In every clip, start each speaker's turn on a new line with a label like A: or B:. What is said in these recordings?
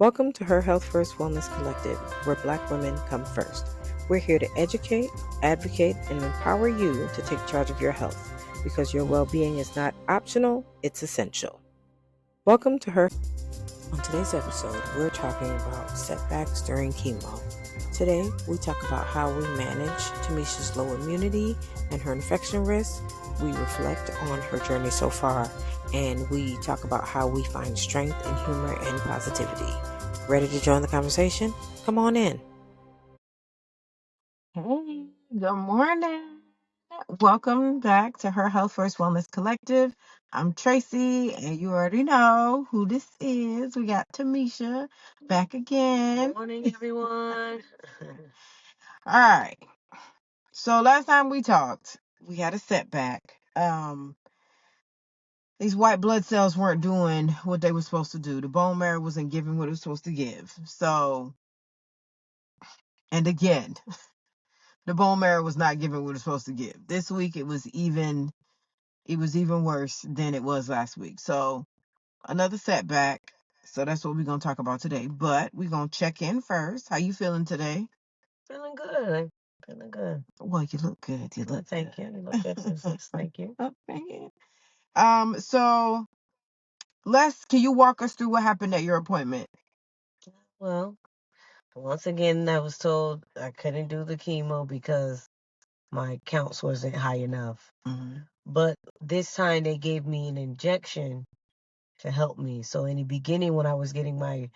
A: Welcome to Her Health First Wellness Collective, where Black women come first. We're here to educate, advocate, and empower you to take charge of your health because your well-being is not optional, it's essential. Welcome to Her. On today's episode, we're talking about setbacks during chemo. Today, we talk about how we manage Tamesha's low immunity and her infection risk. We reflect on her journey so far, and we talk about how we find strength in humor and positivity. Ready to join the conversation? Come on in.
B: Hey, good morning. Welcome back to Her Health First Wellness Collective. I'm Tracy, and you already know who this is. We got Tamesha back again.
C: Good morning, everyone.
B: All right. So last time we talked, we had a setback. These white blood cells weren't doing what they were supposed to do. The bone marrow wasn't giving what it was supposed to give. So, and again, the bone marrow was not giving what it was supposed to give. This week it was even worse than it was last week. So another setback. So that's what we're gonna talk about today. But we're gonna check in first. How you feeling today?
C: Feeling good. Feeling good.
B: Well, you look good. You look
C: Thank you. You look good, sis. Thank you.
B: Okay. So can you walk us through what happened at your appointment?
C: Well, once again, I was told I couldn't do the chemo because my counts wasn't high enough.
B: Mm-hmm.
C: But this time they gave me an injection to help me. So in the beginning, when I was getting my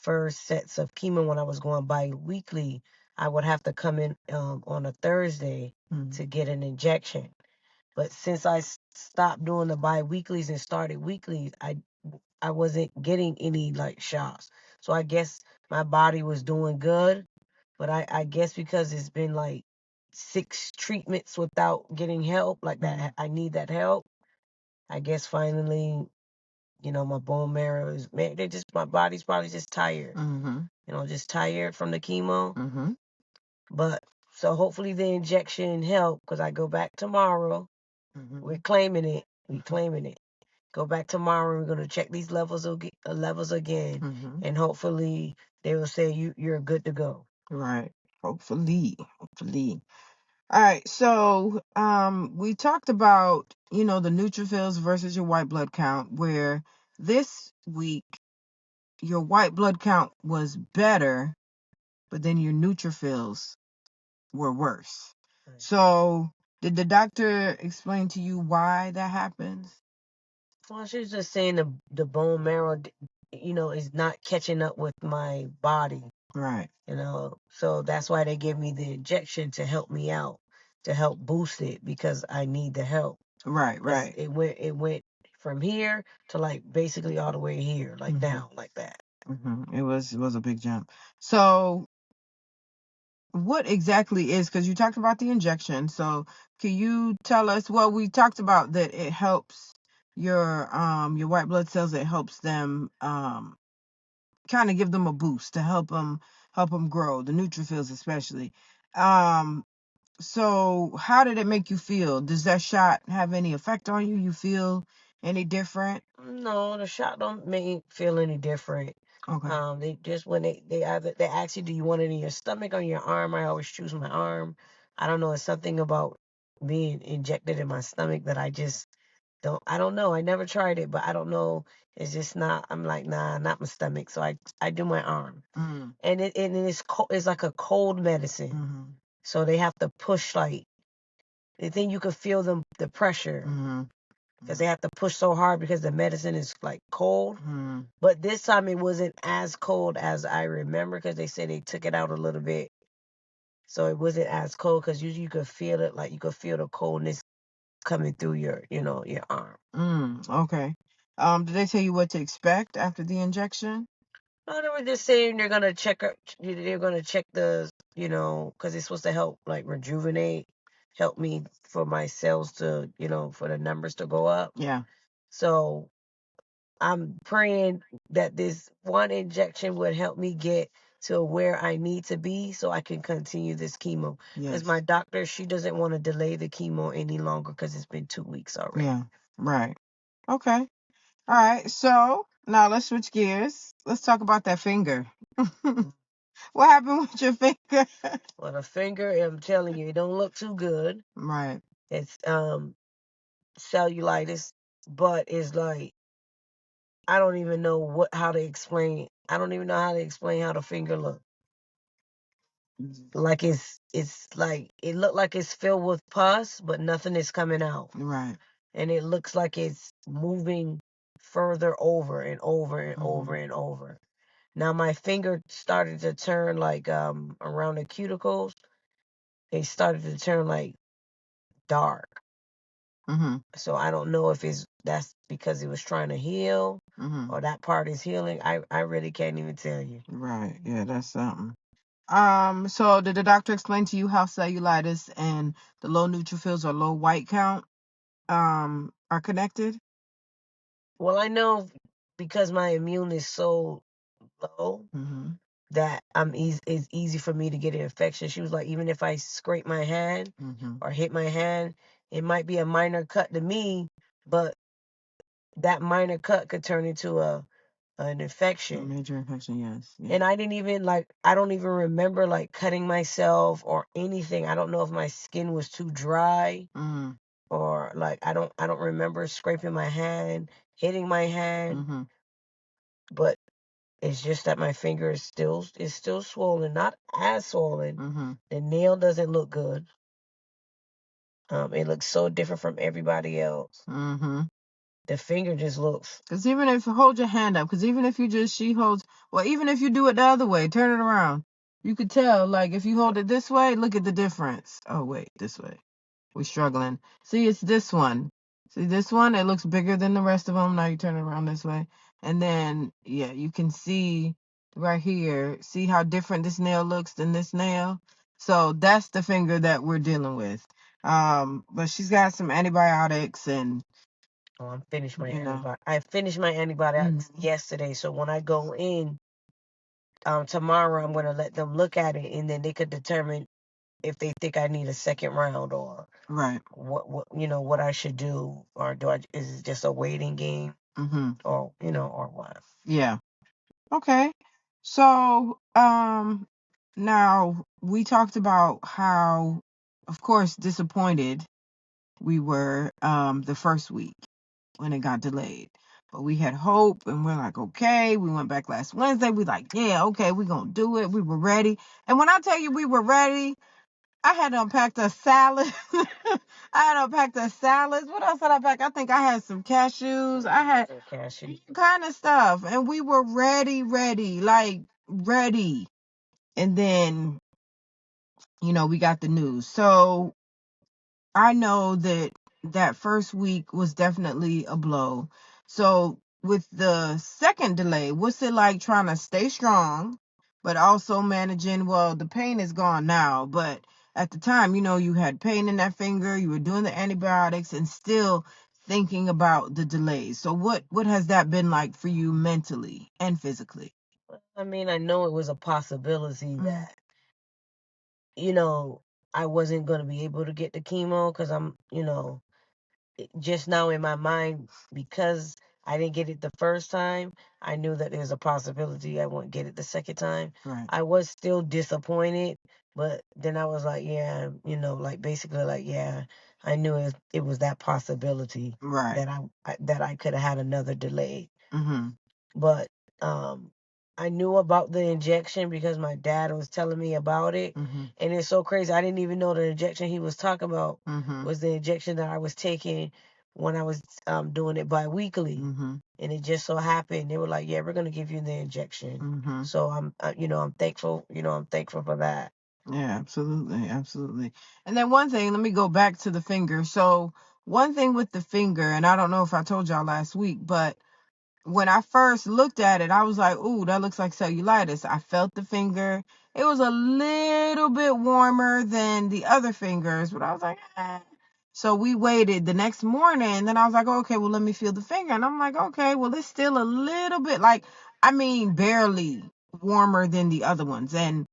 C: first sets of chemo, when I was going bi-weekly, I would have to come in on a Thursday to get an injection. But since I stopped doing the bi-weeklies and started weeklies, I wasn't getting any like shots. So I guess my body was doing good. But I guess because it's been like 6 treatments without getting help, like that, I need that help. I guess finally, my bone marrow is, man, my body's probably just tired.
B: Mm-hmm.
C: Just tired from the chemo.
B: Mm-hmm.
C: But so hopefully the injection help because I go back tomorrow.
B: Mm-hmm.
C: We're claiming it. We're claiming it. Go back tomorrow. We're gonna check these levels again,
B: Mm-hmm.
C: and hopefully they will say you're good to go.
B: Right. Hopefully. All right. So, we talked about, the neutrophils versus your white blood count, where this week your white blood count was better, but then your neutrophils were worse.
C: Right.
B: So, did the doctor explain to you why that happens?
C: Well, she was just saying the bone marrow, is not catching up with my body.
B: Right.
C: So that's why they gave me the injection to help me out, to help boost it because I need the help.
B: Right.
C: 'Cause
B: Right.
C: it went from here to like basically all the way here, like down like that.
B: Mm-hmm. It was a big jump. So, what exactly is, because you talked about the injection, so can you tell us, well, we talked about that it helps your white blood cells, it helps them kind of give them a boost to help them grow, the neutrophils especially. So how did it make you feel? Does that shot have any effect on you? You feel any different?
C: No, the shot don't make me feel any different.
B: Okay.
C: They just when they ask you, do you want it in your stomach or your arm? I always choose my arm. I don't know. It's something about being injected in my stomach that I just don't. I don't know. I never tried it, but I don't know. It's just not. I'm like, nah, not my stomach. So I do my arm, and it's cold. It's like a cold medicine.
B: Mm-hmm.
C: So they have to push like. Then you could feel the pressure.
B: Mm-hmm.
C: Because they have to push so hard because the medicine is like cold.
B: Mm-hmm.
C: But this time it wasn't as cold as I remember because they said they took it out a little bit. So it wasn't as cold because usually you could feel it, like you could feel the coldness coming through your arm.
B: Okay. Did they tell you what to expect after the injection?
C: No, they were just saying they're gonna check the, because it's supposed to help like rejuvenate, help me for my cells to, for the numbers to go up.
B: Yeah.
C: So I'm praying that this one injection would help me get to where I need to be so I can continue this chemo. Because my doctor, she doesn't want to delay the chemo any longer because it's been 2 weeks already.
B: Yeah. Right. Okay. All right. So, Now let's switch gears. Let's talk about that finger. What happened with your finger?
C: Well, the finger, I'm telling you, it don't look too good.
B: Right.
C: It's cellulitis, but it's like I don't even know how to explain. I don't even know how to explain how the finger look. Like it's like it looked like it's filled with pus, but nothing is coming out.
B: Right.
C: And it looks like it's moving further over and over and over and over. Now my finger started to turn like around the cuticles. It started to turn like dark. So I don't know if that's because it was trying to heal or that part is healing. I really can't even tell you.
B: Right. Yeah, that's something. So did the doctor explain to you how cellulitis and the low neutrophils or low white count are connected?
C: Well, I know because my immune is so low that it's easy for me to get an infection. She was like, even if I scrape my hand or hit my hand, it might be a minor cut to me, but that minor cut could turn into an infection.
B: A major infection, yes. Yeah.
C: And I didn't even I don't even remember like cutting myself or anything. I don't know if my skin was too dry or like I don't remember scraping my hand, hitting my hand. But it's just that my finger is still swollen, not as swollen. The nail doesn't look good. It looks so different from everybody else. The finger just looks.
B: Because even if you hold your hand up, because even if she holds, well, even if you do it the other way, turn it around, you could tell, like, if you hold it this way, look at the difference. Oh, wait, this way. We're struggling. See, it's this one. See this one? It looks bigger than the rest of them. Now you turn it around this way. And then, yeah, you can see right here, see how different this nail looks than this nail? So that's the finger that we're dealing with. But she's got some antibiotics and
C: I'm finished my antibiotics. I finished my antibiotics yesterday, so when I go in tomorrow, I'm gonna let them look at it, and then they could determine if they think I need a second round or what I should do, or is it just a waiting game, or or what?
B: Yeah. Okay. So now we talked about how, of course, disappointed we were the first week when it got delayed. But we had hope and we're like, okay, we went back last Wednesday. We like, yeah, okay, we're going to do it. We were ready. And when I tell you we were ready, I had to unpack the salad. I had to unpack the salads. What else did I pack? I think I had some cashews. I had kind of stuff. And we were ready, like ready. And then, we got the news. So I know that first week was definitely a blow. So with the second delay, what's it like trying to stay strong, but also managing, well, the pain is gone now, but at the time, you had pain in that finger, you were doing the antibiotics and still thinking about the delays. So what has that been like for you mentally and physically?
C: I mean, I know it was a possibility that, I wasn't going to be able to get the chemo because I'm, just now in my mind, because I didn't get it the first time, I knew that there's a possibility I won't get it the second time.
B: Right.
C: I was still disappointed, but then I was like, yeah, basically like, yeah, I knew it was that possibility
B: Right.
C: that I could have had another delay. But I knew about the injection because my dad was telling me about it. And it's so crazy. I didn't even know the injection he was talking about was the injection that I was taking when I was doing it bi-weekly. And it just so happened they were like, yeah, we're going to give you the injection. So I'm thankful, I'm thankful for that.
B: Yeah, absolutely. And then one thing, let me go back to the finger. So one thing with the finger, and I don't know if I told y'all last week, but when I first looked at it, I was like, ooh, that looks like cellulitis. I felt the finger. It was a little bit warmer than the other fingers, but I was like, eh. So we waited the next morning. Then I was like, okay, well, let me feel the finger. And I'm like, okay, well, it's still a little bit barely warmer than the other ones. And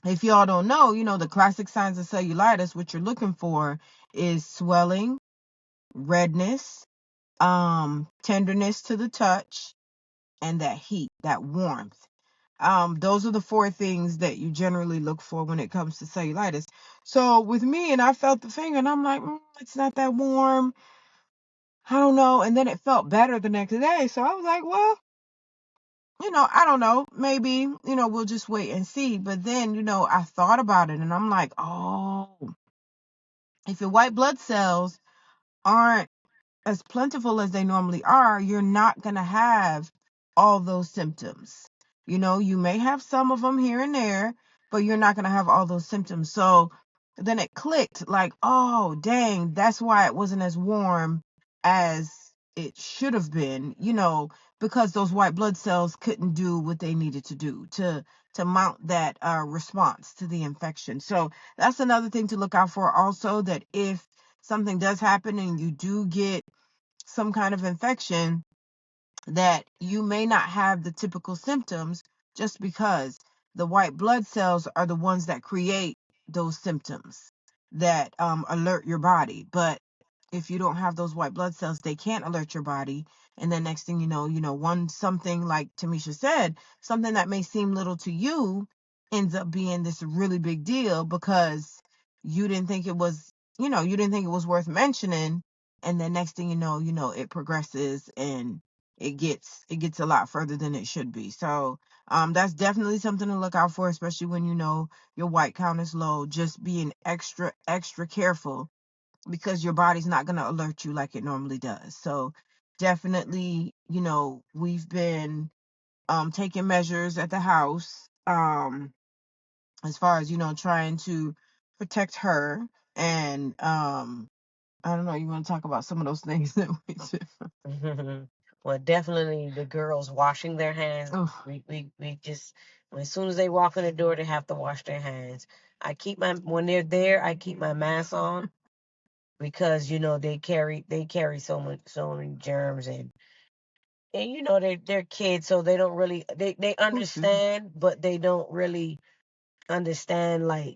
B: if y'all don't know, the classic signs of cellulitis, what you're looking for is swelling, redness, tenderness to the touch, and that heat, that warmth. Those are the 4 things that you generally look for when it comes to cellulitis. So with me, and I felt the finger, and I'm like, it's not that warm. I don't know. And then it felt better the next day. So I was like, well, I don't know. Maybe, we'll just wait and see. But then, I thought about it, and I'm like, oh, if your white blood cells aren't as plentiful as they normally are, you're not going to have all those symptoms. You may have some of them here and there, but you're not going to have all those symptoms. So then it clicked like, oh, dang, that's why it wasn't as warm as it should have been, because those white blood cells couldn't do what they needed to do to mount that response to the infection. So that's another thing to look out for also, that if something does happen and you do get some kind of infection, that you may not have the typical symptoms, just because the white blood cells are the ones that create those symptoms that alert your body. But if you don't have those white blood cells, they can't alert your body. And then next thing you know, something like Tamesha said, something that may seem little to you ends up being this really big deal, because you didn't think it was, worth mentioning. And then next thing you know, it progresses and it gets a lot further than it should be. So that's definitely something to look out for, especially when your white count is low. Just being extra careful, because your body's not going to alert you like it normally does. So definitely, we've been taking measures at the house, as far as trying to protect her. And I don't know, you want to talk about some of those things that we do?
C: Well, definitely the girls washing their hands.
B: Ugh.
C: We just, as soon as they walk in the door, they have to wash their hands. When they're there, I keep my mask on, because they carry so many germs, and they're kids, so they don't really, they understand, but they don't really understand like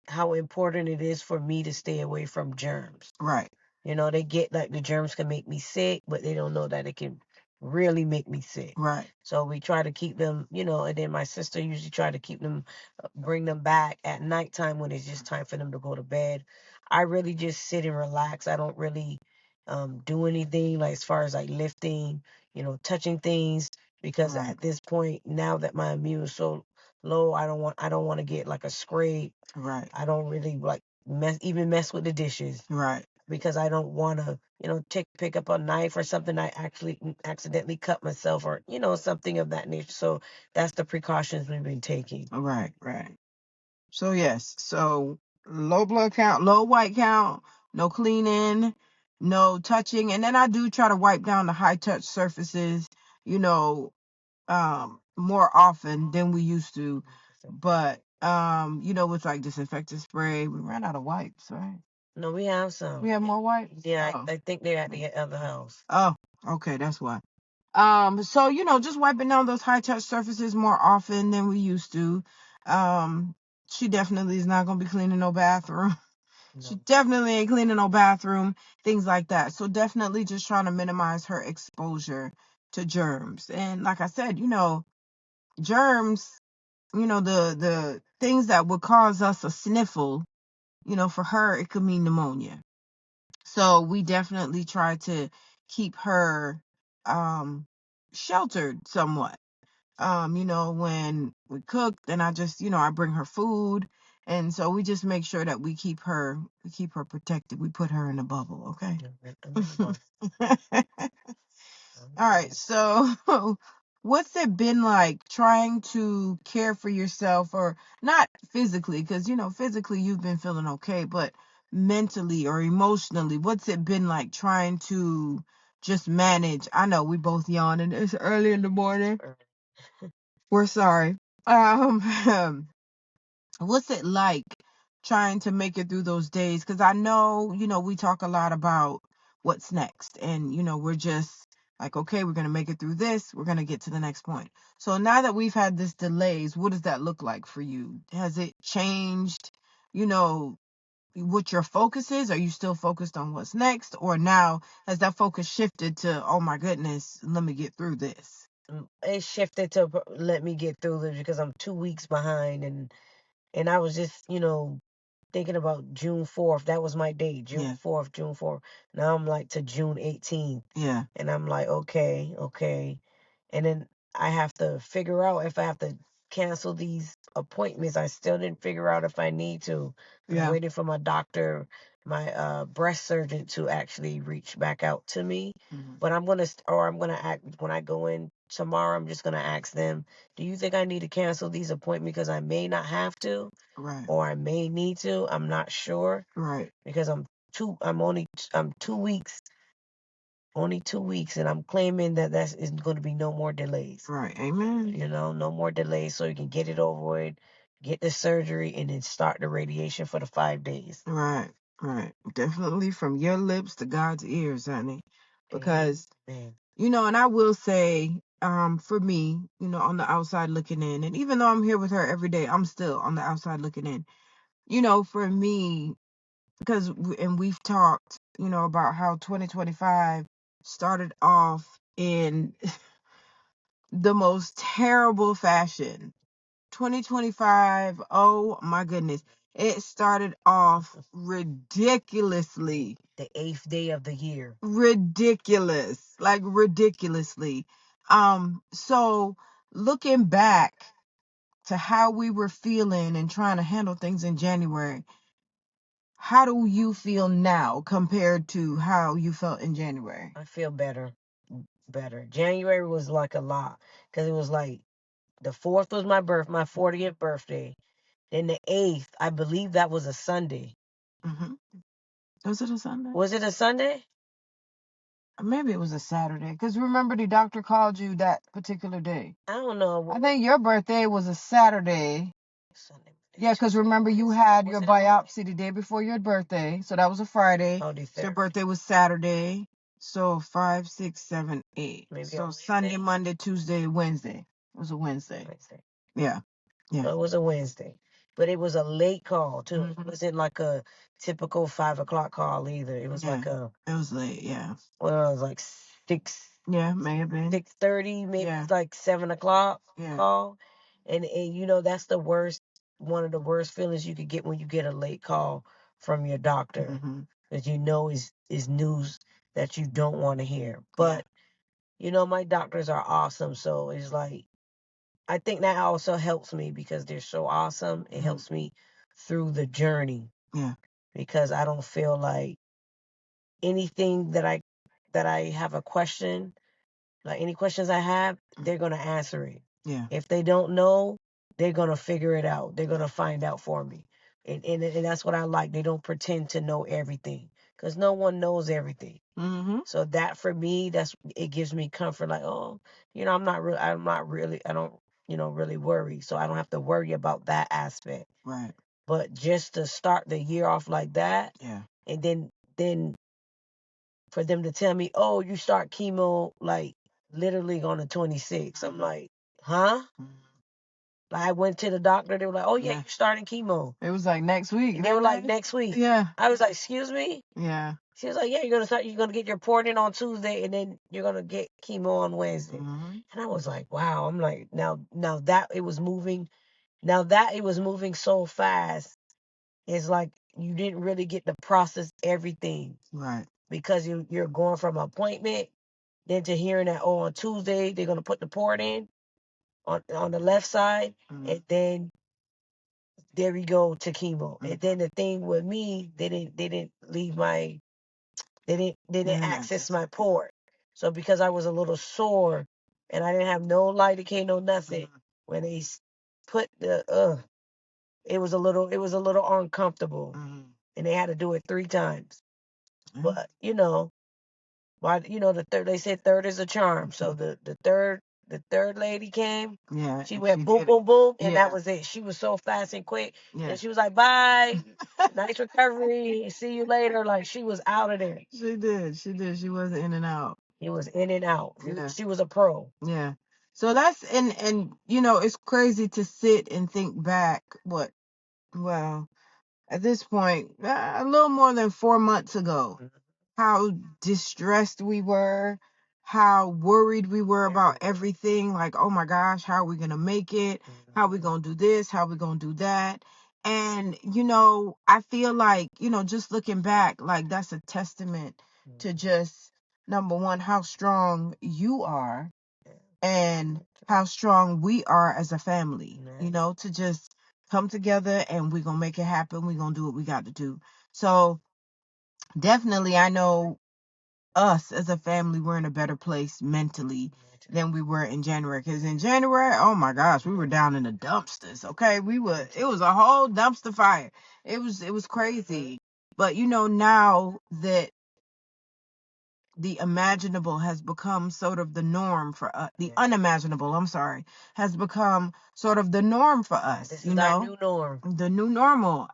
C: how important it is for me to stay away from germs.
B: Right.
C: They get like the germs can make me sick, but they don't know that it can really make me sick.
B: Right.
C: So we try to keep them, and then my sister usually try to keep them, bring them back at nighttime when it's just time for them to go to bed. I really just sit and relax. I don't really do anything like as far as like lifting, touching things, because
B: Right.
C: at this point, now that my immune is so low, I don't want to get like a scrape.
B: Right.
C: I don't really like mess with the dishes,
B: Right.
C: because I don't want to, pick up a knife or something. I actually accidentally cut myself, or, something of that nature. So that's the precautions we've been taking.
B: Right. Right. So yes, so low blood count, low white count, no cleaning, no touching. And then I do try to wipe down the high touch surfaces, more often than we used to. But with like disinfectant spray, we ran out of wipes, right?
C: No, we have some.
B: We have more wipes?
C: Yeah,
B: Oh.
C: I think they're at the other house.
B: Oh, okay, that's why. So just wiping down those high touch surfaces more often than we used to. She definitely is not gonna be cleaning no bathroom. She definitely ain't cleaning no bathroom, things like that. So definitely just trying to minimize her exposure to germs. And like I said, germs, the things that would cause us a sniffle, for her it could mean pneumonia. So we definitely try to keep her sheltered somewhat. When we cook, then I just, I bring her food. And so we just make sure that we keep her protected. We put her in a bubble, okay? All right. So what's it been like trying to care for yourself, or not physically, because, physically you've been feeling okay, but mentally or emotionally, what's it been like trying to just manage? I know we both yawn and it's early in the morning. We're sorry. What's it like trying to make it through those days? Because I know, we talk a lot about what's next, and, we're just like, okay, we're going to make it through this. We're going to get to the next point. So now that we've had this delays, what does that look like for you? Has it changed, what your focus is? Are you still focused on what's next? Or now has that focus shifted to, oh my goodness, let me get through this?
C: it shifted to let me get through this because I'm 2 weeks behind, and I was just, thinking about June 4th. That was my date, June
B: Yeah.
C: 4th, June 4th. Now I'm like to June 18th.
B: Yeah.
C: And I'm like, okay. And then I have to figure out if I have to cancel these appointments. I still didn't figure out if I need to. I'm
B: Yeah.
C: waiting for my doctor, my breast surgeon to actually reach back out to me.
B: Mhm.
C: But I'm gonna act when I go in tomorrow. I'm just gonna ask them, do you think I need to cancel these appointments because I may not have to,
B: Right.
C: or I may need to? I'm not sure
B: Right.
C: because I'm 2 weeks, only 2 weeks, and I'm claiming that that's is going to be no more delays.
B: Right. Amen.
C: No more delays, so you can get it over with, get the surgery, and then start the radiation for the 5 days.
B: Right. Right. Definitely from your lips to God's ears, honey. Because,
C: Amen.
B: and I will say, for me, on the outside looking in, and even though I'm here with her every day, I'm still on the outside looking in. For me, because, and we've talked, about how 2025 started off in the most terrible fashion. 2025, oh my goodness. It started off ridiculously.
C: The 8th day of the year.
B: Ridiculous. Like ridiculously. So looking back to how we were feeling and trying to handle things in January, how do you feel now compared to how you felt in January?
C: I feel better. January was like a lot because it was like the 4th was my 40th birthday. Then the 8th, I believe that was a Sunday.
B: Mm-hmm. Was it a Sunday?
C: Was it a Sunday?
B: Maybe it was a Saturday. Because remember, the doctor called you that particular day.
C: I don't know.
B: I think your birthday was a Saturday.
C: Sunday.
B: Yeah, because remember, you had your biopsy the day before your birthday. So that was a Friday.
C: Oh, the
B: So your
C: 3rd.
B: birthday was Saturday. So 5, 6, 7, 8.
C: Maybe
B: So
C: on
B: Sunday,
C: Wednesday?
B: Monday, Tuesday, Wednesday. It was a Wednesday.
C: Wednesday.
B: Yeah. Yeah.
C: So it was a Wednesday. But it was a late call, too. It
B: Mhm.
C: wasn't like a typical 5 o'clock call either. It was
B: Yeah.
C: like a,
B: It was late. Yeah.
C: well, it was like 6,
B: Yeah, may have been.
C: 6:30, maybe
B: Yeah.
C: like 7 o'clock
B: Yeah.
C: call. And that's the worst, one of the worst feelings you could get when you get a late call from your doctor.
B: Mm-hmm.
C: That is news that you don't want to hear.
B: Yeah.
C: But my doctors are awesome. So it's like, I think that also helps me because they're so awesome. It helps me through the journey.
B: Yeah.
C: Because I don't feel like anything that I have a question, like any questions I have, they're gonna answer it.
B: Yeah.
C: If they don't know, they're gonna figure it out. They're gonna find out for me. And that's what I like. They don't pretend to know everything. Because no one knows everything.
B: Mm-hmm.
C: So that for me, it gives me comfort. Like, oh, I'm not really, I don't, really worry. So I don't have to worry about that aspect.
B: Right.
C: But just to start the year off like that,
B: Yeah.
C: and then for them to tell me, oh, you start chemo like literally on the 26th. I'm like, huh?
B: Mhm.
C: Like I went to the doctor. They were like, oh yeah,
B: Yeah.
C: you starting chemo.
B: It was like next week.
C: And they were like, next week.
B: Yeah.
C: I was like, excuse me.
B: Yeah.
C: She was like, yeah, you're gonna get your report in on Tuesday, and then you're gonna get chemo on Wednesday.
B: Mm-hmm.
C: And I was like, wow. I'm like, now that it was moving, now that it was moving so fast, it's like you didn't really get to process everything.
B: Right.
C: Because you're going from appointment then to hearing that, oh, on Tuesday they're gonna put the port in on the left side, and then there we go to chemo. And then the thing with me, they didn't leave my they didn't access my port. So because I was a little sore and I didn't have no lidocaine, no nothing, when they put it was a little uncomfortable, and they had to do it 3 times. But why the third, they said third is a charm. So the third lady came.
B: Yeah.
C: She
B: and
C: went
B: she
C: boom,
B: did it.
C: boom, boom, and
B: Yeah.
C: that was it. She was so fast and quick.
B: Yeah.
C: And she was like, bye. Nice recovery. See you later. Like, she was out of there.
B: She did. She did. She wasn't in and out.
C: He was in and out.
B: Yeah.
C: She was a pro.
B: Yeah. So that's and it's crazy to sit and think back. Well, at this point, a little more than 4 months ago, how distressed we were, how worried we were about everything. Like, oh my gosh, how are we going to make it? How are we going to do this? How are we going to do that? And, I feel like, just looking back, like that's a testament to just, number one, how strong you are and how strong we are as a family, to just come together and we're going to make it happen. We're going to do what we got to do. So definitely, I know us as a family, we're in a better place mentally than we were in January. Because in January, oh my gosh, we were down in the dumpsters. Okay, it was a whole dumpster fire. It was crazy. But now that the imaginable has become sort of the norm for us, the unimaginable, I'm sorry, has become sort of the norm for us.
C: This is our new norm.
B: The new normal.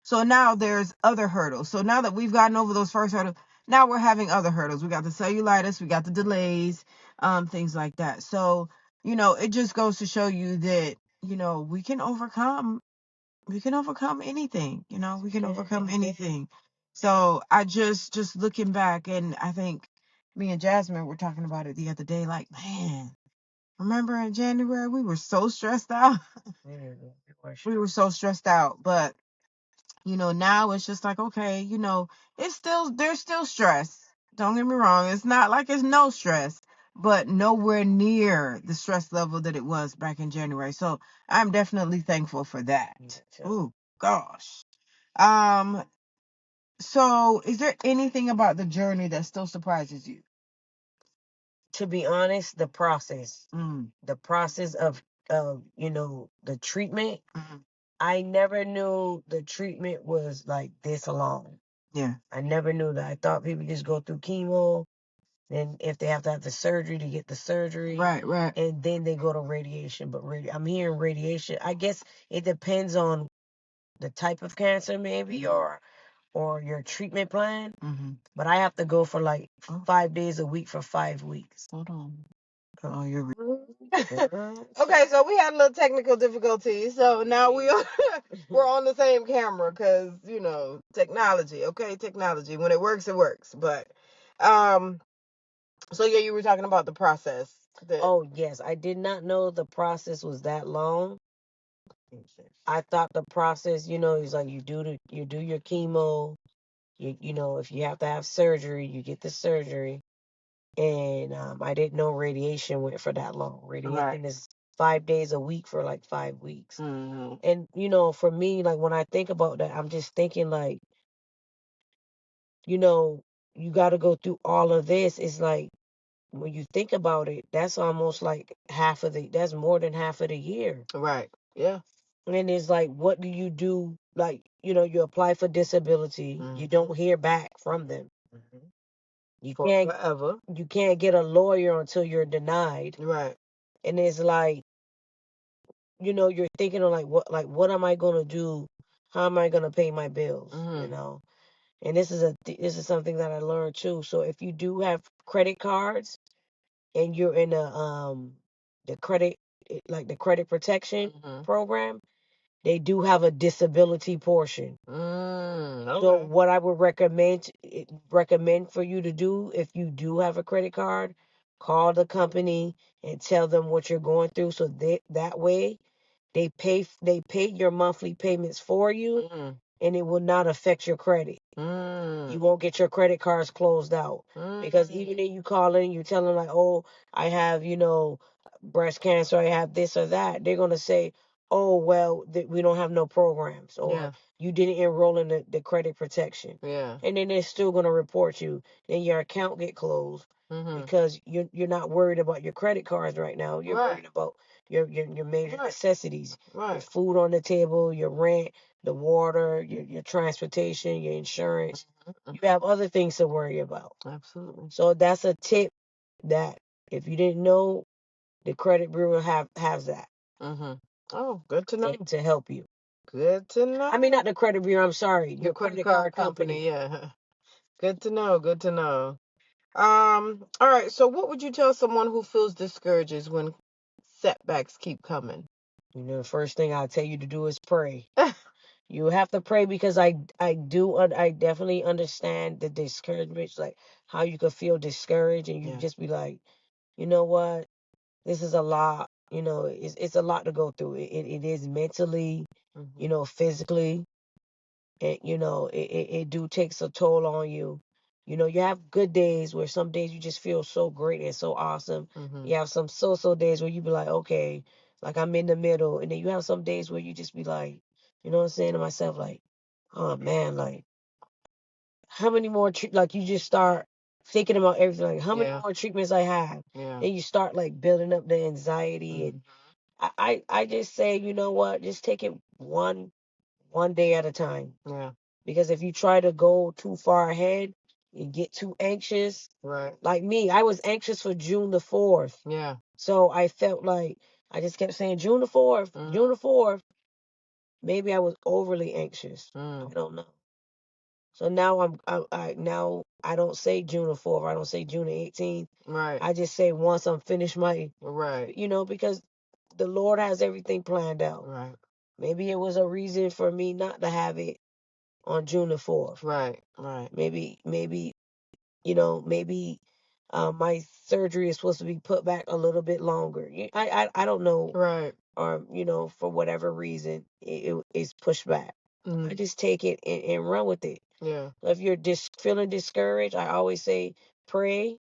B: So now there's other hurdles. So now that we've gotten over those first hurdles, now we're having other hurdles. We got the cellulitis, we got the delays, things like that. So, it just goes to show you that, we can overcome anything. We can overcome anything. So I just looking back, and I think me and Jasmine were talking about it the other day, like, man, remember in January we were so stressed out. We were so stressed out. But now it's just like, okay, there's still stress. Don't get me wrong, it's not like it's no stress, but nowhere near the stress level that it was back in January. So I'm definitely thankful for that. Oh gosh. So is there anything about the journey that still surprises you?
C: To be honest, the process. The process of the treatment. I never knew the treatment was like this long.
B: Yeah.
C: I never knew that. I thought people just go through chemo, then if they have to have the surgery to get the surgery,
B: Right.
C: and then they go to radiation. But I'm hearing radiation. I guess it depends on the type of cancer, maybe, or your treatment plan. But I have to go for like 5 days a week for 5 weeks.
B: Hold on. Oh, you're okay. So we had a little technical difficulty. So now we're on the same camera because technology. Okay, technology. When it works, it works. But so yeah, you were talking about the process.
C: Oh yes, I did not know the process was that long. I thought the process, is like you do your chemo. If you have to have surgery, you get the surgery. And I didn't know radiation went for that long. Radiation is 5 days a week for like 5 weeks. And for me, like when I think about that, I'm just thinking like, you got to go through all of this. It's like when you think about it, that's almost like that's more than half of the year.
B: Right. Yeah.
C: And it's like, what do you do? Like, you apply for disability, you don't hear back from them. You can't
B: Forever.
C: You can't get a lawyer until you're denied.
B: Right.
C: And it's like, you're thinking of what am I gonna do? How am I gonna pay my bills? And this is something that I learned too. So if you do have credit cards and you're in the credit the credit protection program, they do have a disability portion.
B: Okay.
C: So what I would recommend for you to do, if you do have a credit card, call the company and tell them what you're going through. So that way they pay your monthly payments for you, and it will not affect your credit. You won't get your credit cards closed out. Because even if you call in, you tell them like, oh, I have, breast cancer, I have this or that. They're going to say, oh, well, we don't have no programs, or you didn't enroll in the credit protection.
B: Yeah.
C: And then they're still going to report you. Then your account get closed because you're not worried about your credit cards right now. You're worried about your major necessities, your food on the table, your rent, the water, your transportation, your insurance. You have other things to worry about.
B: Absolutely.
C: So that's a tip that if you didn't know, the credit bureau has that.
B: Oh, good to know.
C: To help you.
B: Good to know.
C: I mean, not the credit bureau. I'm sorry, your credit card company.
B: Yeah. Good to know. Good to know. All right. So, what would you tell someone who feels discouraged when setbacks keep coming?
C: The first thing I'll tell you to do is pray. You have to pray because I definitely understand the discouragement, like how you could feel discouraged and you
B: Yeah.
C: just be like, you know what, this is a lot. You know, it's a lot to go through. It is mentally, you know, physically, and you know, it do takes a toll on you. You know, you have good days where some days you just feel so great and so awesome. You have some so days where you be like, okay, like I'm in the middle, and then you have some days where you just be like, you know what I'm saying to myself, like, oh man, like how many more like you just start thinking about everything, like how many
B: Yeah.
C: more treatments I have,
B: Yeah.
C: and you start like building up the anxiety, and I just say, you know what, just take it one day at a time.
B: Yeah.
C: Because if you try to go too far ahead, you get too anxious.
B: Right.
C: Like me, I was anxious for June the 4th.
B: Yeah.
C: So I felt like I just kept saying June the 4th, June the 4th. Maybe I was overly anxious. I don't know. So now now I don't say June the 4th. I don't say June the 18th.
B: Right.
C: I just say once I'm finished my,
B: Right.
C: you know, because the Lord has everything planned out.
B: Right.
C: Maybe it was a reason for me not to have it on June the 4th.
B: Right. Right.
C: Maybe, you know, maybe my surgery is supposed to be put back a little bit longer. I don't know.
B: Right.
C: Or, you know, for whatever reason, it's pushed back. I just take it and run with it.
B: Yeah.
C: If you're feeling discouraged, I always say pray.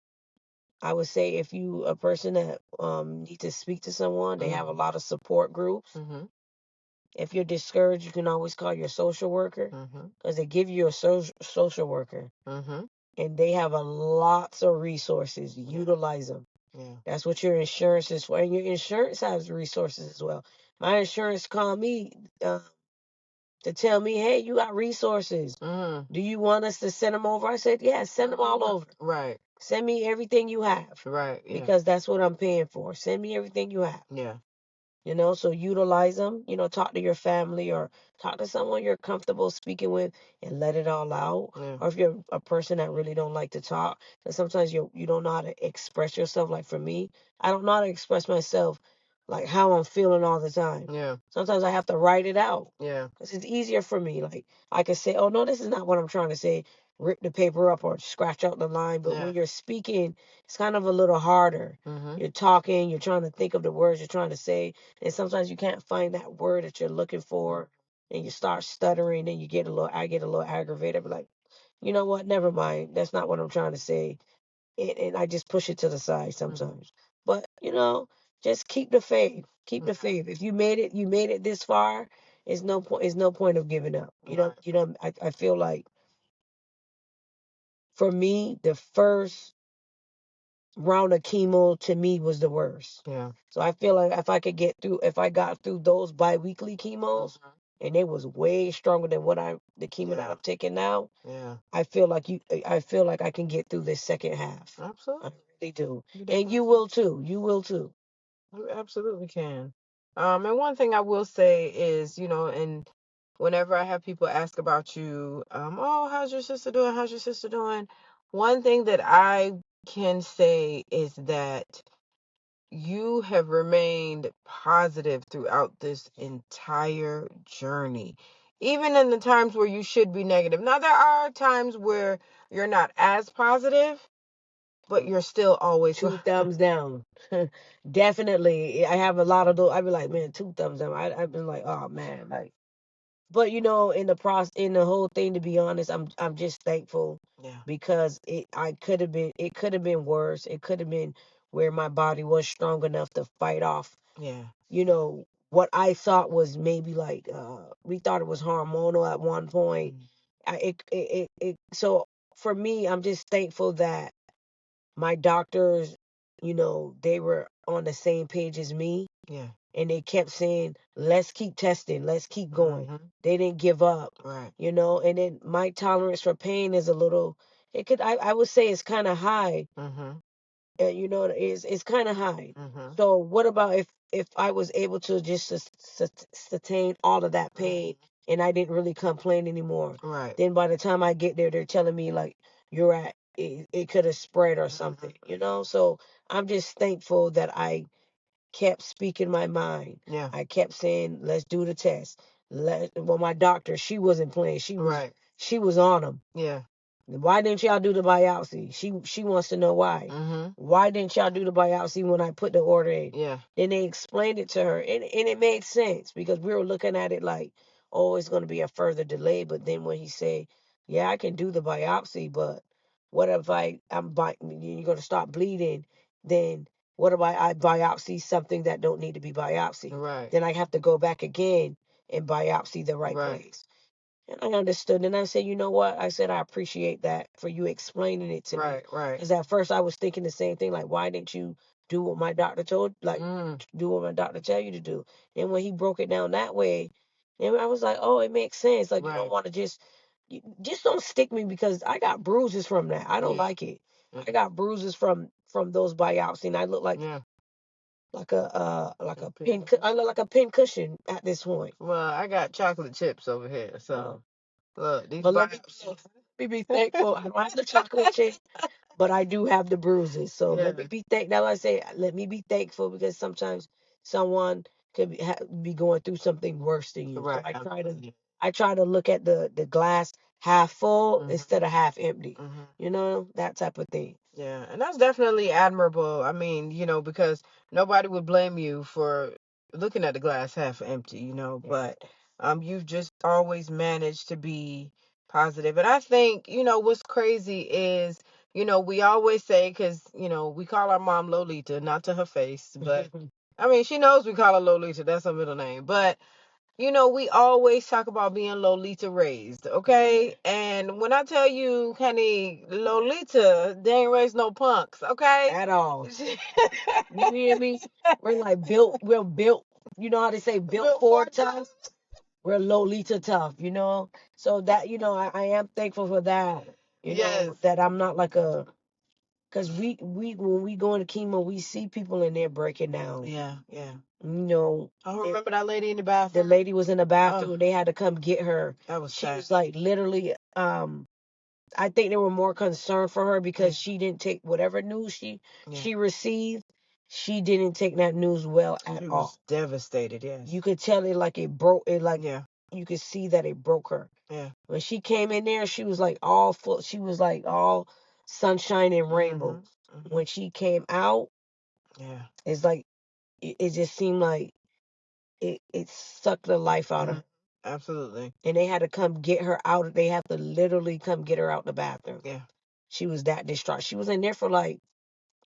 C: I would say if you a person that need to speak to someone, they have a lot of support groups. If you're discouraged, you can always call your social worker because they give you a social worker, and they have a lots of resources. Utilize them.
B: Yeah.
C: That's what your insurance is for, and your insurance has resources as well. My insurance called me to tell me, hey, you got resources. Do you want us to send them over? I said, yeah, send them all over.
B: Right.
C: Send me everything you have.
B: Right. Yeah.
C: Because that's what I'm paying for. Send me everything you have.
B: Yeah.
C: You know, so utilize them. You know, talk to your family or talk to someone you're comfortable speaking with and let it all out.
B: Yeah.
C: Or if you're a person that really don't like to talk, and sometimes you don't know how to express yourself. Like for me, I don't know how to express myself, like how I'm feeling all the time.
B: Yeah.
C: Sometimes I have to write it out.
B: Yeah.
C: Because it's easier for me. Like I could say, oh no, this is not what I'm trying to say. Rip the paper up or scratch out the line. But when you're speaking, it's kind of a little harder. You're talking, you're trying to think of the words you're trying to say, and sometimes you can't find that word that you're looking for, and you start stuttering, and I get a little aggravated, but like, you know what? Never mind. That's not what I'm trying to say, and I just push it to the side sometimes. But you know, just keep the faith. Keep the faith. If you made it, you made it this far. It's no point. It's no point of giving up. You know. You know. I feel like for me, the first round of chemo to me was the worst.
B: Yeah.
C: So I feel like if I got through those biweekly chemos, and it was way stronger than the chemo that I'm taking now.
B: Yeah.
C: I feel like I can get through this second half.
B: Absolutely.
C: I really do.
B: You
C: And
B: definitely
C: you will too. You will too.
B: You absolutely can. And one thing I will say is, and whenever I have people ask about you, oh, how's your sister doing? How's your sister doing? One thing that I can say is that you have remained positive throughout this entire journey, even in the times where you should be negative. Now, there are times where you're not as positive, but you're still always
C: Two thumbs down. Definitely. I have a lot of those. I'd be like, man, two thumbs down. I've been like, oh man, like. But you know, in the whole thing, to be honest, I'm just thankful.
B: Yeah.
C: Because it could have been worse. It could have been where my body was strong enough to fight off.
B: Yeah.
C: You know what I thought was maybe like we thought it was hormonal at one point. So for me, I'm just thankful that my doctors, you know, they were on the same page as me.
B: Yeah.
C: And they kept saying, let's keep testing, let's keep going. They didn't give up.
B: Right.
C: You know, and then my tolerance for pain is a little, I would say it's kind of high. You know, it's kind of high. So what about if I was able to just sustain all of that pain and I didn't really complain anymore?
B: Right.
C: Then by the time I get there, they're telling me like you're at it could have spread or something. You know, so I'm just thankful that I kept speaking my mind.
B: Yeah.
C: I kept saying, let's do the test. Well, my doctor, she wasn't playing. She was
B: Right.
C: she was on them.
B: Yeah.
C: Why didn't y'all do the biopsy? She wants to know why.
B: Mm-hmm.
C: Why didn't y'all do the biopsy when I put the order in?
B: Yeah.
C: Then they explained it to her, and it made sense because we were looking at it like, oh, it's going to be a further delay. But then when he said, yeah, I can do the biopsy, but what if you're going to stop bleeding? Then what if I biopsy something that don't need to be biopsied?
B: Right.
C: Then I have to go back again and biopsy the right place. And I understood. And I said, you know what? I said, I appreciate that for you explaining it to me.
B: Right. Right.
C: Because at first I was thinking the same thing. Like, why didn't you do what my doctor told, do what my doctor tell you to do? And when he broke it down that way, and I was like, oh, it makes sense. Like, you don't
B: Right.
C: want to just don't stick me because I got bruises from that. I don't
B: Yeah.
C: like it.
B: Yeah.
C: I got bruises from those biopsies. And I look like
B: Yeah.
C: a pin. I look like a pin cushion at this point.
B: Well, I got chocolate chips over here, so look, these
C: But let
B: biopsies.
C: me be thankful. I don't have the chocolate chip, but I do have the bruises. So let me
B: Yeah.
C: be thankful. Now I say, let me be thankful because sometimes someone could be going through something worse than you. So
B: Right.
C: I try to look at the glass half full
B: Mhm.
C: instead of half empty.
B: Mhm.
C: You know, that type of thing.
B: Yeah, and that's definitely admirable. I mean, because nobody would blame you for looking at the glass half empty, but you've just always managed to be positive. And I think, what's crazy is, we always say, because, we call our mom Lolita, not to her face, but I mean, she knows we call her Lolita. That's her middle name. But we always talk about being Lolita raised, okay? And when I tell you, honey, Lolita, they ain't raised no punks, okay?
C: At all. You hear me? We're built, you know how they say built for tough? We're Lolita tough, you know? So that, I am thankful for that.
B: Yes.
C: That I'm not like because when we go into chemo, we see people in there breaking down.
B: Yeah, yeah.
C: I
B: remember that lady in the
C: The
B: bathroom?
C: lady was in the bathroom and they had to come get her.
B: That was
C: She
B: sad.
C: was like literally, I think they were more concerned for her because she didn't take whatever news she received. She didn't take that news well at
B: She
C: all.
B: was devastated, yes.
C: You could tell it broke it you could see that it broke her.
B: Yeah.
C: When she came in there, she was like all full. She was like all sunshine and rainbows.
B: Mhm.
C: When she came out,
B: Yeah.
C: it's like it just seemed like it sucked the life out of her.
B: Absolutely.
C: And they had to come get her out. They had to literally come get her out the bathroom.
B: Yeah.
C: She was that distraught. She was in there for like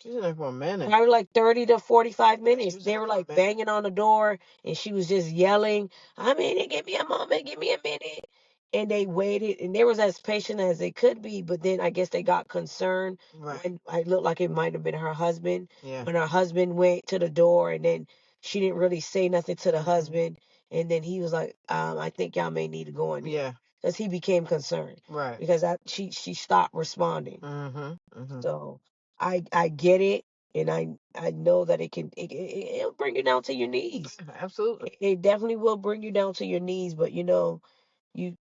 B: She's in there for a minute.
C: probably like 30 to 45 minutes.
B: was
C: They
B: in
C: were
B: for a
C: like
B: minute.
C: banging on the door and she was just yelling, I mean, give me a moment, give me a minute. And they waited and they was as patient as they could be, but then I guess they got concerned.
B: Right.
C: When I looked like it might have been her husband.
B: Yeah.
C: When her husband went to the door and then she didn't really say nothing to the husband. And then he was like, I think y'all may need to go in.
B: Yeah.
C: Because he became concerned.
B: Right.
C: Because she stopped responding.
B: Mm-hmm.
C: So I get it, and I know that it'll bring you down to your knees.
B: Absolutely.
C: It definitely will bring you down to your knees, but you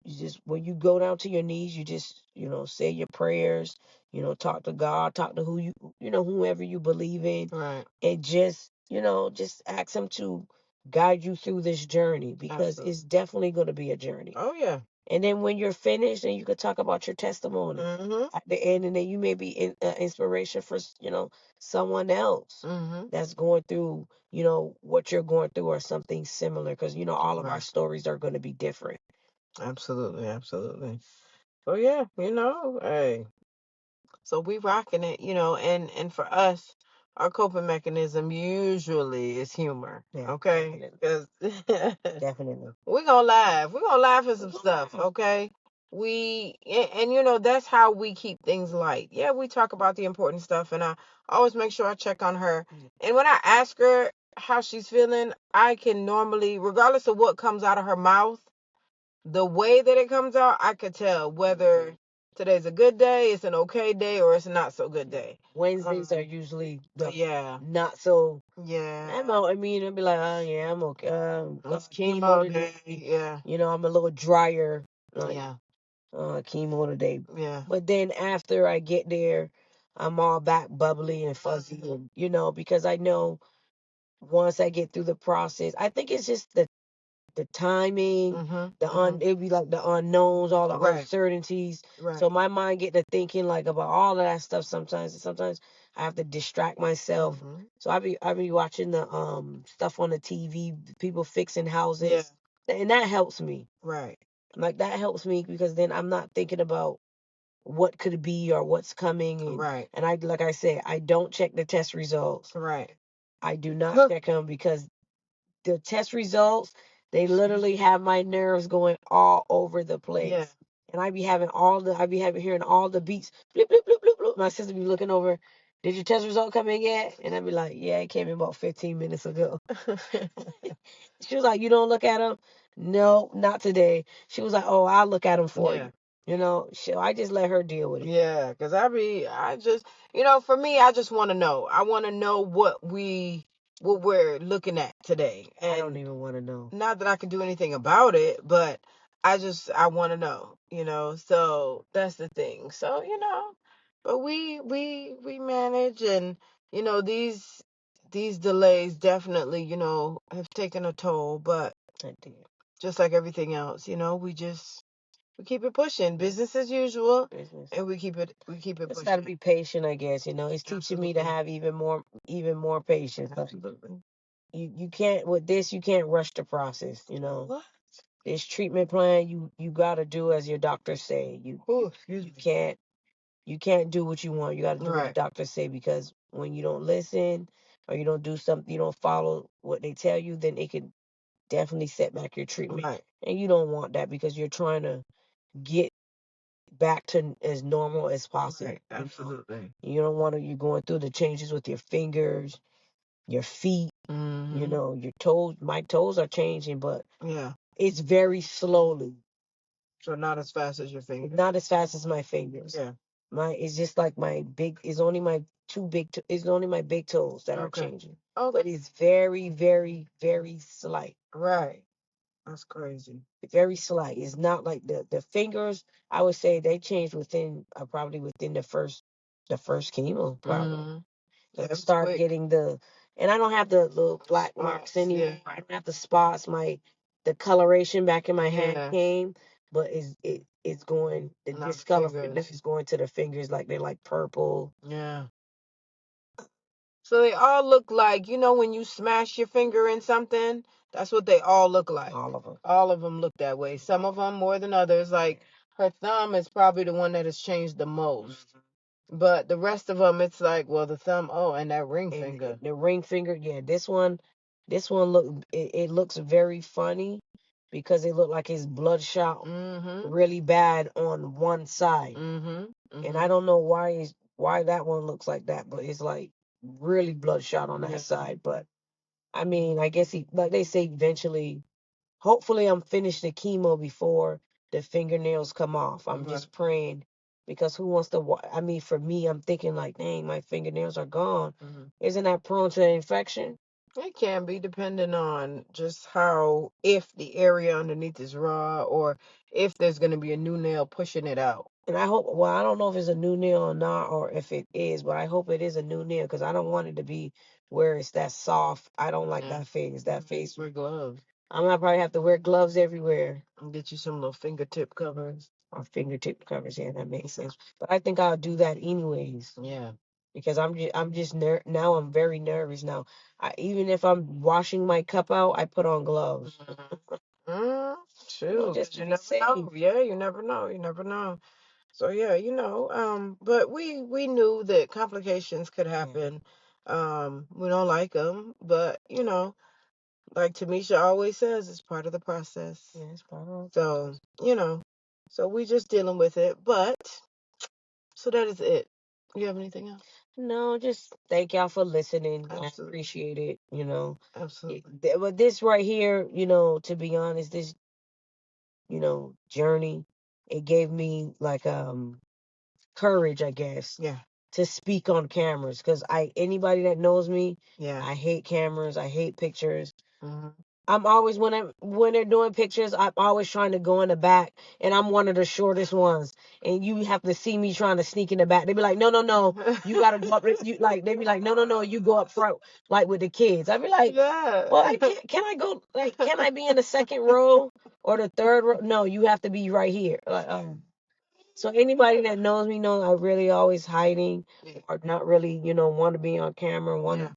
C: just when you go down to your knees, you just say your prayers, talk to God, talk to whoever you believe in,
B: Right.
C: and just ask Him to guide you through this journey because
B: Absolutely.
C: it's definitely going to be a journey.
B: Oh yeah.
C: And then when you're finished, then you could talk about your testimony at the end, and then you may be inspiration for someone else that's going through what you're going through or something similar. Because all of our stories are going to be different.
B: Absolutely, absolutely. So yeah, hey. So we rocking it, and for us, our coping mechanism usually is humor.
C: Yeah,
B: Okay, because
C: definitely.
B: we're gonna laugh. We're gonna laugh at some stuff. Okay. And that's how we keep things light. Yeah, we talk about the important stuff, and I always make sure I check on her. And when I ask her how she's feeling, I can normally, regardless of what comes out of her mouth, the way that it comes out, I could tell whether today's a good day, it's an okay day, or it's a not so good day.
C: Wednesdays are usually not so.
B: Yeah.
C: I mean, I'd be like, oh yeah, I'm okay.
B: It's chemo day. Yeah.
C: I'm a little drier.
B: Yeah.
C: Chemo today.
B: Yeah.
C: But then after I get there, I'm all back bubbly and fuzzy, and because I know once I get through the process, I think it's just the the timing, it'd be like the unknowns, all the uncertainties.
B: Right.
C: So my mind get to thinking like about all of that stuff sometimes. And sometimes I have to distract myself. So I be watching the stuff on the TV, people fixing houses. And that helps me.
B: Right.
C: Like that helps me because then I'm not thinking about what could be or what's coming. And,
B: Right.
C: and I like I say, I don't check the test results.
B: Right.
C: I do not check them because the test results, they literally have my nerves going all over the place.
B: Yeah.
C: And I be hearing all the beats. Bloop, bloop, bloop, bloop, bloop. My sister be looking over, did your test result come in yet? And I be like, yeah, it came in about 15 minutes ago. She was like, you don't look at them? No, not today. She was like, oh, I'll look at them for you. You know, I just let her deal with it.
B: Yeah, because for me, I just want to know. I want to know what we're looking at today. And
C: I don't even want to know.
B: Not that I can do anything about it, but I want to know, so that's the thing. So, but we manage, and, these delays definitely, have taken a toll, but
C: I did.
B: just like everything else, we keep it pushing, business as usual, and we keep it
C: Just
B: pushing.
C: gotta be patient, I guess. It's teaching me to have even more patience.
B: Absolutely.
C: You can't with this. You can't rush the process.
B: What?
C: This treatment plan, you gotta do as your doctors say. You can't do what you want. You gotta do what the doctors say, because when you don't listen or you don't do something, you don't follow what they tell you, then it can definitely set back your treatment.
B: Right.
C: And you don't want that because you're trying to get back to as normal as possible.
B: Right. Absolutely.
C: You don't want to. You're going through the changes with your fingers, your feet. Your toes. My toes are changing, but
B: Yeah.
C: it's very slowly.
B: So not as fast as your fingers.
C: Not as fast as my fingers.
B: Yeah.
C: It's just like my big. It's only my it's only my big toes that are changing.
B: Oh,
C: But it's very, very, very slight.
B: Right. That's crazy.
C: Very slight. It's not like the fingers. I would say they changed within probably within the first chemo probably. Start getting and I don't have the little black marks anymore. Yeah. I don't have the spots. The coloration back in my hand came, but it's going, the discoloration is going to the fingers, like they're like purple.
B: Yeah. So they all look like, when you smash your finger in something, that's what they all look like.
C: All of them.
B: All of them look that way. Some of them more than others. Like her thumb is probably the one that has changed the most. But the rest of them, it's like, well, the thumb, and that ring finger.
C: The ring finger, yeah. This one it looks very funny because it looked like it's bloodshot really bad on one side. And I don't know why that one looks like that, but it's like really bloodshot on that side. But I mean, I guess like they say, eventually, hopefully I'm finished the chemo before the fingernails come off. I'm just praying, because who wants to I mean, for me, I'm thinking like, dang, my fingernails are gone. Isn't that prone to infection?
B: It can be, depending on just if the area underneath is raw, or if there's going to be a new nail pushing it out.
C: And I hope, well, I don't know if it's a new nail or not, or if it is, but I hope it is a new nail, because I don't want it to be where it's that soft. I don't like that face. That face.
B: Wear gloves.
C: I'm gonna probably have to wear gloves everywhere.
B: And get you some little fingertip covers.
C: Or fingertip covers, yeah, that makes sense. But I think I'll do that anyways.
B: Yeah.
C: Because now I'm very nervous now. Even if I'm washing my cup out, I put on gloves.
B: True.
C: Just to
B: You
C: be
B: never
C: safe.
B: know. Yeah, you never know. You never know. So yeah, but we knew that complications could happen. We don't like them, but like Tamesha always says, it's part of the process.
C: Yeah, it's part of it.
B: So, so we just dealing with it. But so that is it. You have anything else?
C: No, just thank y'all for listening.
B: Absolutely.
C: I appreciate it,
B: Absolutely.
C: But this right here, to be honest, this, journey, it gave me like courage, I guess.
B: Yeah.
C: To speak on cameras, because anybody that knows me,
B: Yeah.
C: I hate cameras, I hate pictures. I'm always when they're doing pictures, I'm always trying to go in the back, and I'm one of the shortest ones. And you have to see me trying to sneak in the back. They be like, no, no, no, you gotta go up. You like they be like, no, no, no, you go up front, like with the kids. I be like,
B: Yeah.
C: well, can I go? Like, can I be in the second row or the third row? No, you have to be right here. Like, so anybody that knows me knows I really always hiding or not really, want to be on camera, want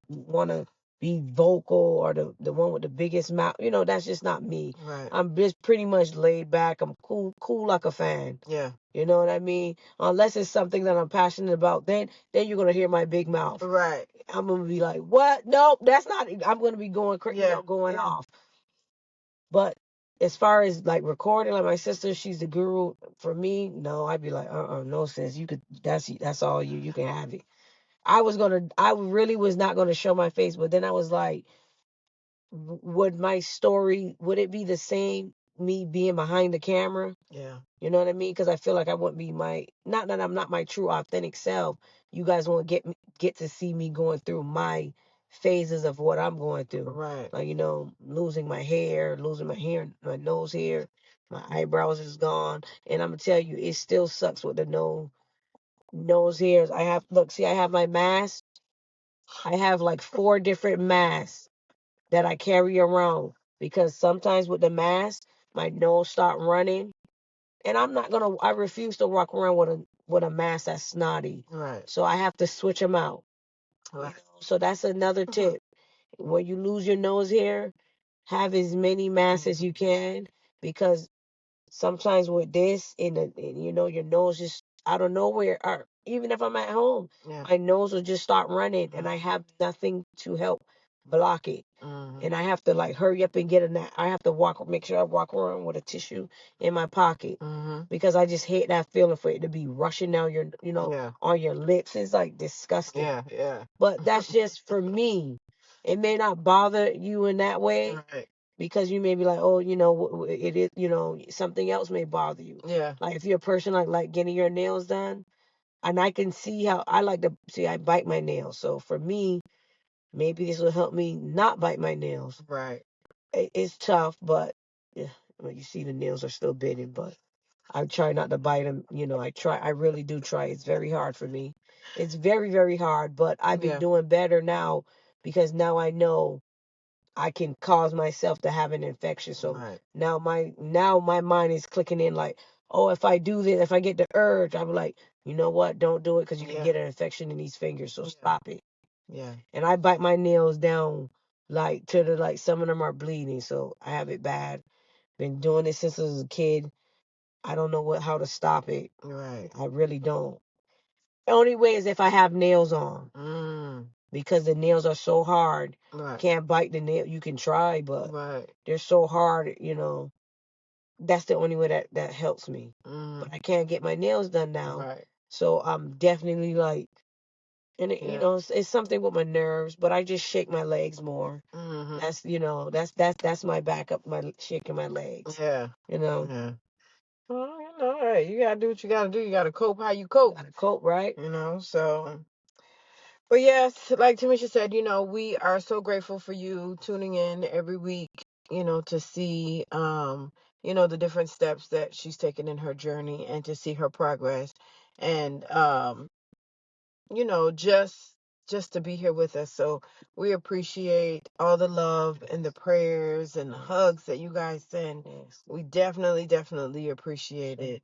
C: to be vocal or the one with the biggest mouth. That's just not me.
B: Right.
C: I'm just pretty much laid back. I'm cool like a fan.
B: Yeah.
C: You know what I mean? Unless it's something that I'm passionate about, then you're gonna hear my big mouth.
B: Right.
C: I'm gonna be like, what? Nope, that's not. I'm gonna be going crazy, going off. But as far as like recording, like my sister, she's the guru. For me, no, I'd be like, no sense. You could, that's all you. You can have it. I really was not gonna show my face, but then I was like, would my story, would it be the same me being behind the camera?
B: Yeah.
C: You know what I mean? Because I feel like I wouldn't be not that I'm not my true authentic self. You guys won't get to see me going through my phases of what I'm going through.
B: Right.
C: Like, losing my hair, my nose hair, my eyebrows is gone. And I'm gonna tell you, it still sucks with the nose hairs. I have my mask. I have like 4 different masks that I carry around because sometimes with the mask, my nose start running. And I refuse to walk around with a mask that's snotty.
B: Right.
C: So I have to switch them out.
B: Right.
C: So that's another tip. When you lose your nose hair, have as many masks as you can because sometimes with this your nose just out of nowhere, or even if I'm at home, my nose will just start running and I have nothing to help block it. And I have to like hurry up and I have to make sure I walk around with a tissue in my pocket because I just hate that feeling for it to be rushing down on your lips. It's like disgusting.
B: Yeah.
C: But that's just for me. It may not bother you in that way
B: Right.
C: because you may be like, oh, it is, something else may bother you.
B: Yeah.
C: Like if you're a person like getting your nails done, and I can see how I bite my nails. So for me, maybe this will help me not bite my nails.
B: Right.
C: It's tough, but yeah, you see the nails are still biting, but I try not to bite them. I really do try. It's very hard for me. It's very, very hard, but I've been doing better now because now I know I can cause myself to have an infection. So now my mind is clicking in like, oh, if I do this, if I get the urge, I'm like, you know what? Don't do it because you can get an infection in these fingers. So stop it.
B: Yeah.
C: And I bite my nails down like to the like some of them are bleeding. So I have it bad. Been doing it since I was a kid. I don't know how to stop it.
B: Right.
C: I really don't. The only way is if I have nails on. Because the nails are so hard.
B: Right.
C: Can't bite the nail. You can try, but
B: Right.
C: they're so hard, That's the only way that helps me. But I can't get my nails done now.
B: Right.
C: So I'm definitely like, and it's something with my nerves, but I just shake my legs more. That's that's my backup, my shaking my legs.
B: Yeah.
C: Yeah.
B: Well, hey, you gotta do what you gotta do. You gotta cope how you cope.
C: Gotta cope, right?
B: So. But yes, like Tamesha said, we are so grateful for you tuning in every week, to see, the different steps that she's taken in her journey and to see her progress. And, just to be here with us. So we appreciate all the love and the prayers and the hugs that you guys send.
C: Yes.
B: We definitely, definitely appreciate it.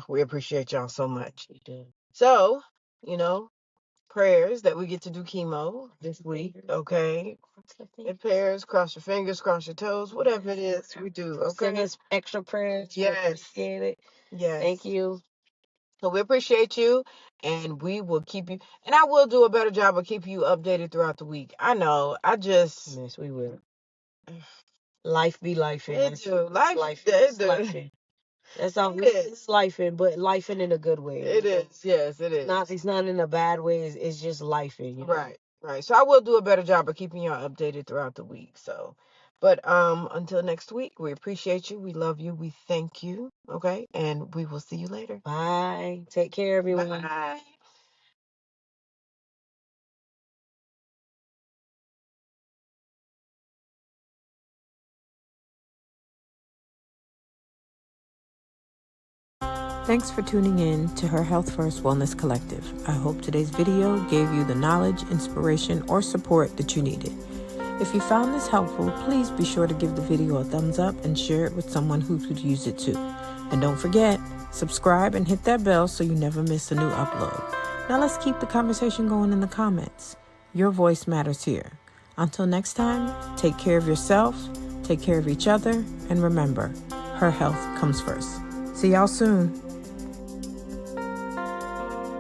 B: We appreciate y'all so much.
C: We do.
B: So, prayers that we get to do chemo this week, okay? It prayers, cross your fingers, cross your toes, whatever it is we do, okay?
C: Send us extra prayers.
B: Yes.
C: Appreciate it.
B: Yes.
C: Thank you.
B: So we appreciate you, and we will keep you, and I will do a better job of keeping you updated throughout the week. I know,
C: Yes, we will. Life be life.
B: It do. Life.
C: That's all. It's lifing, but lifing in a good way.
B: It is. Yes, it is.
C: It's not in a bad way. It's just lifing.
B: Right. Right. So I will do a better job of keeping y'all updated throughout the week. So, but until next week, we appreciate you. We love you. We thank you. Okay, and we will see you later.
C: Bye. Take care, everyone.
B: Bye.
A: Thanks for tuning in to Her Health First Wellness Collective. I hope today's video gave you the knowledge, inspiration, or support that you needed. If you found this helpful, please be sure to give the video a thumbs up and share it with someone who could use it too. And don't forget, subscribe and hit that bell so you never miss a new upload. Now let's keep the conversation going in the comments. Your voice matters here. Until next time, take care of yourself, take care of each other, and remember, her health comes first. See y'all soon.